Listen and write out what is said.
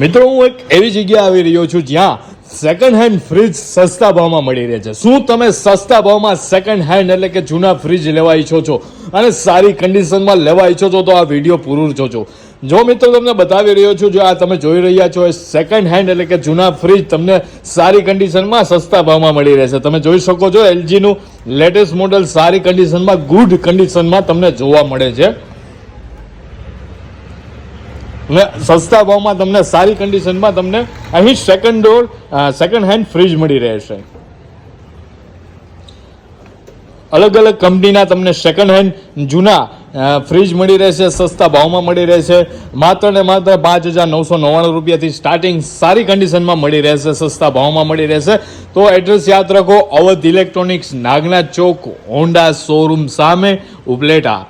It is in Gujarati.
મિત્રો હું એક એવી જગ્યા આવી રહ્યો છું જ્યાં સેકન્ડ હેન્ડ ફ્રીજ સસ્તા ભાવમાં મળી રહે છે. શું તમે સસ્તા ભાવમાં સેકન્ડ હેન્ડ એટલે કે જૂના ફ્રીજ લેવા ઈચ્છો છો અને સારી કન્ડિશનમાં લેવા ઈચ્છો છો તો આ વિડીયો પૂરું જોજો. જો મિત્રો તમને બતાવી રહ્યો છું, જો આ તમે જોઈ રહ્યા છો એ સેકન્ડ હેન્ડ એટલે કે જૂના ફ્રીજ તમને સારી કન્ડિશનમાં સસ્તા ભાવમાં મળી રહેશે. તમે જોઈ શકો છો એલજીનું લેટેસ્ટ મોડલ સારી કન્ડિશનમાં, ગુડ કન્ડિશનમાં તમને જોવા મળે છે. સસ્તા ભાવમાં તમને સારી કન્ડિશનમાં તમને અહીં સેકન્ડ હેન્ડ ફ્રીજ મળી રહેશે. અલગ અલગ કંપનીના તમને સેકન્ડ હેન્ડ જૂના ફ્રીજ મળી રહેશે, સસ્તા ભાવમાં મળી રહેશે. માત્ર ને માત્ર 5,999 રૂપિયાથી સ્ટાર્ટિંગ સારી કન્ડિશનમાં મળી રહેશે, સસ્તા ભાવમાં મળી રહેશે. તો એડ્રેસ યાદ રાખો, અવધ ઇલેક્ટ્રોનિક્સ, નાગનાથ ચોક, હોન્ડા શોરૂમ સામે, ઉપલેટા.